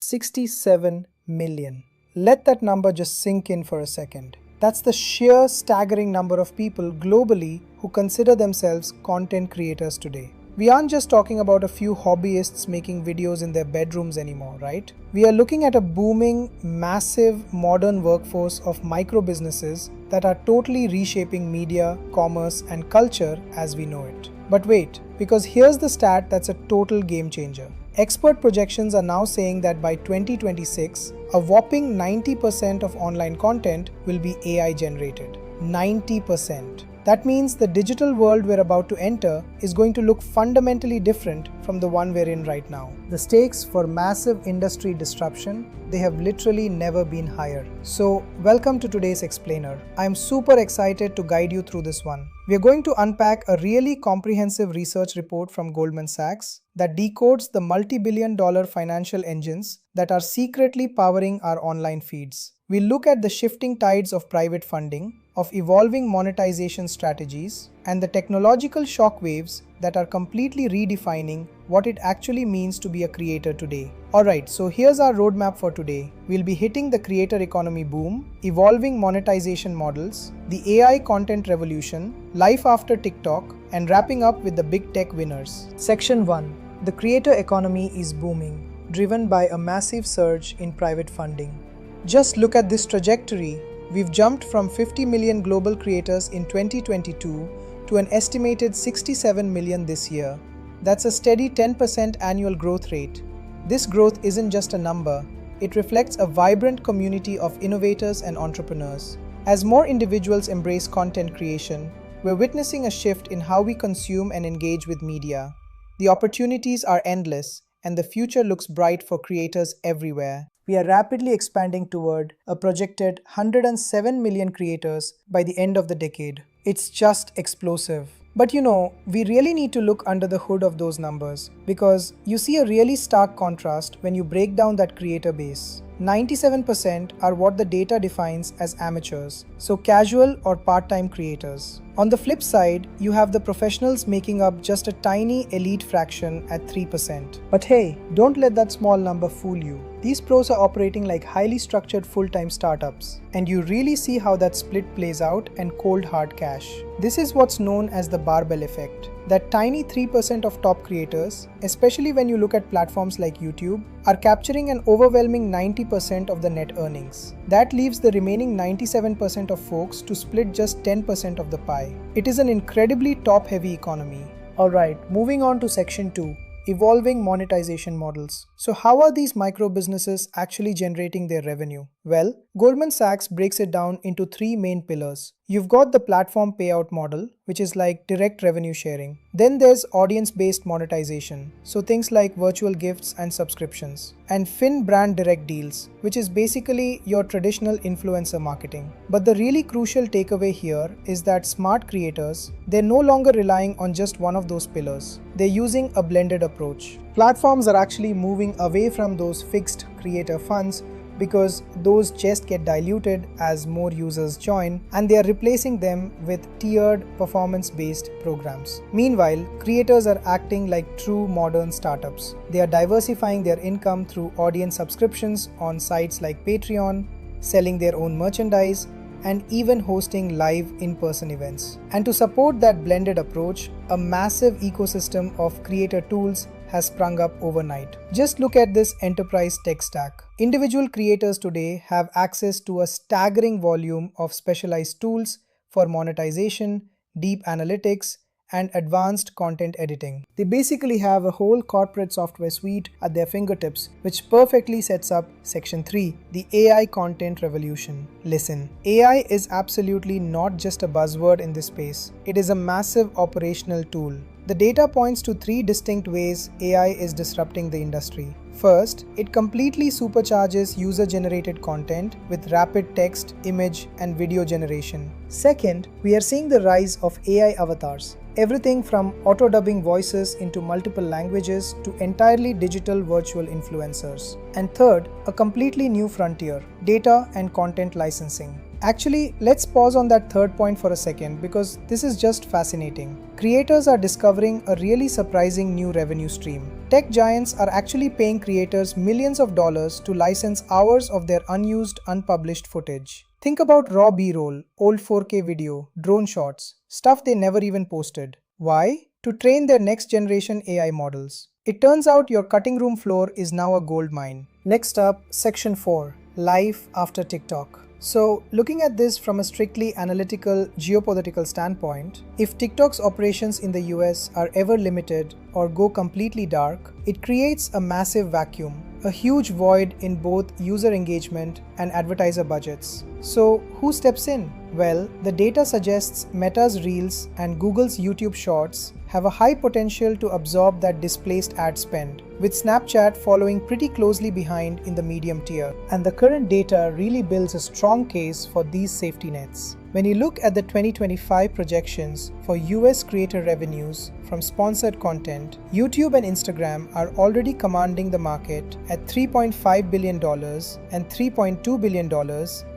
67 million. Let that number just sink in for a second. That's the sheer staggering number of people globally who consider themselves content creators today. We aren't just talking about a few hobbyists making videos in their bedrooms anymore, right? We are looking at a booming, massive, modern workforce of micro businesses that are totally reshaping media, commerce, and culture as we know it. But wait, because here's the stat that's a total game changer. Expert projections are now saying that by 2026, a whopping 90% of online content will be AI generated. 90%. That means the digital world we're about to enter is going to look fundamentally different from the one we're in right now. The stakes for massive industry disruption, they have literally never been higher. So, welcome to today's explainer. I'm super excited to guide you through this one. We're going to unpack a really comprehensive research report from Goldman Sachs that decodes the multi-billion-dollar financial engines that are secretly powering our online feeds. We'll look at the shifting tides of private funding, of evolving monetization strategies, and the technological shockwaves that are completely redefining what it actually means to be a creator today. Alright, so here's our roadmap for today. We'll be hitting the creator economy boom, evolving monetization models, the AI content revolution, life after TikTok, and wrapping up with the big tech winners. Section 1. The creator economy is booming, driven by a massive surge in private funding. Just look at this trajectory. We've jumped from 50 million global creators in 2022 to an estimated 67 million this year. That's a steady 10% annual growth rate. This growth isn't just a number, it reflects a vibrant community of innovators and entrepreneurs. As more individuals embrace content creation, we're witnessing a shift in how we consume and engage with media. The opportunities are endless, and the future looks bright for creators everywhere. We are rapidly expanding toward a projected 107 million creators by the end of the decade. It's just explosive. But we really need to look under the hood of those numbers because you see a really stark contrast when you break down that creator base. 97% are what the data defines as amateurs, so casual or part-time creators. On the flip side, you have the professionals making up just a tiny elite fraction at 3%. But hey, don't let that small number fool you. These pros are operating like highly structured full-time startups, and you really see how that split plays out in cold hard cash. This is what's known as the barbell effect. That tiny 3% of top creators, especially when you look at platforms like YouTube, are capturing an overwhelming 90% of the net earnings. That leaves the remaining 97% of folks to split just 10% of the pie. It is an incredibly top-heavy economy. Alright, moving on to section 2. Evolving monetization models. So how are these micro businesses actually generating their revenue? Well, Goldman Sachs breaks it down into 3 main pillars. You've got the platform payout model, which is like direct revenue sharing. Then there's audience-based monetization, so things like virtual gifts and subscriptions. And Fin brand direct deals, which is basically your traditional influencer marketing. But the really crucial takeaway here is that smart creators, they're no longer relying on just one of those pillars. They're using a blended approach. Platforms are actually moving away from those fixed creator funds because those just get diluted as more users join, and they are replacing them with tiered performance-based programs. Meanwhile, creators are acting like true modern startups. They are diversifying their income through audience subscriptions on sites like Patreon, selling their own merchandise, and even hosting live in-person events. And to support that blended approach, a massive ecosystem of creator tools has sprung up overnight. Just look at this enterprise tech stack. Individual creators today have access to a staggering volume of specialized tools for monetization, deep analytics, and advanced content editing. They basically have a whole corporate software suite at their fingertips, which perfectly sets up section 3, the AI content revolution. Listen, AI is absolutely not just a buzzword in this space. It is a massive operational tool. The data points to 3 distinct ways AI is disrupting the industry. First, it completely supercharges user-generated content with rapid text, image, and video generation. Second, we are seeing the rise of AI avatars. Everything from auto-dubbing voices into multiple languages to entirely digital virtual influencers. And third, a completely new frontier, data and content licensing. Actually, let's pause on that third point for a second because this is just fascinating. Creators are discovering a really surprising new revenue stream. Tech giants are actually paying creators millions of dollars to license hours of their unused, unpublished footage. Think about raw B-roll, old 4K video, drone shots, stuff they never even posted. Why? To train their next generation AI models. It turns out your cutting room floor is now a gold mine. Next up, Section 4, Life after TikTok. So, looking at this from a strictly analytical geopolitical standpoint, if TikTok's operations in the US are ever limited or go completely dark, it creates a massive vacuum, a huge void in both user engagement and advertiser budgets. So, who steps in? Well, the data suggests Meta's Reels and Google's YouTube Shorts have a high potential to absorb that displaced ad spend, with Snapchat following pretty closely behind in the medium tier. And the current data really builds a strong case for these safety nets. When you look at the 2025 projections for US creator revenues from sponsored content, YouTube and Instagram are already commanding the market at $3.5 billion and $3.2 billion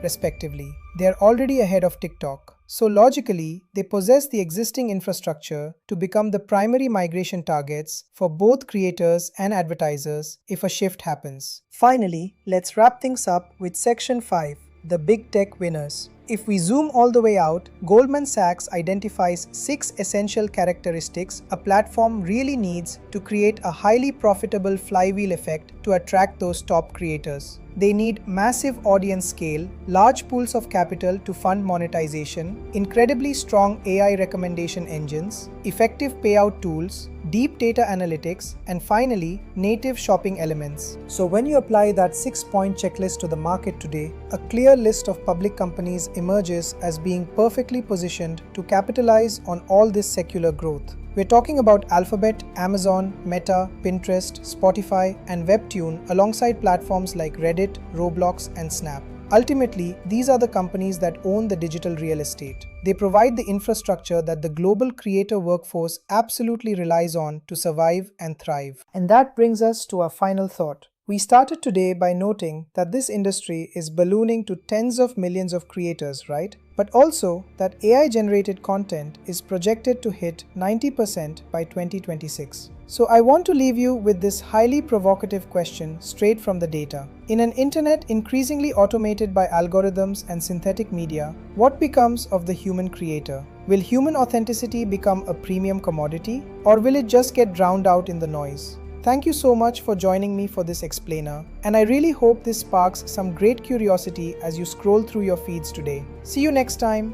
respectively. They are already ahead of TikTok. So logically, they possess the existing infrastructure to become the primary migration targets for both creators and advertisers if a shift happens. Finally, let's wrap things up with Section 5, the big tech winners. If we zoom all the way out, Goldman Sachs identifies 6 essential characteristics a platform really needs to create a highly profitable flywheel effect to attract those top creators. They need massive audience scale, large pools of capital to fund monetization, incredibly strong AI recommendation engines, effective payout tools, deep data analytics, and finally, native shopping elements. So when you apply that 6-point checklist to the market today, a clear list of public companies emerges as being perfectly positioned to capitalize on all this secular growth. We're talking about Alphabet, Amazon, Meta, Pinterest, Spotify, and Webtoon alongside platforms like Reddit, Roblox, and Snap. Ultimately, these are the companies that own the digital real estate. They provide the infrastructure that the global creator workforce absolutely relies on to survive and thrive. And that brings us to our final thought. We started today by noting that this industry is ballooning to tens of millions of creators, right? But also that AI-generated content is projected to hit 90% by 2026. So I want to leave you with this highly provocative question straight from the data. In an internet increasingly automated by algorithms and synthetic media, what becomes of the human creator? Will human authenticity become a premium commodity, or will it just get drowned out in the noise? Thank you so much for joining me for this explainer, and I really hope this sparks some great curiosity as you scroll through your feeds today. See you next time.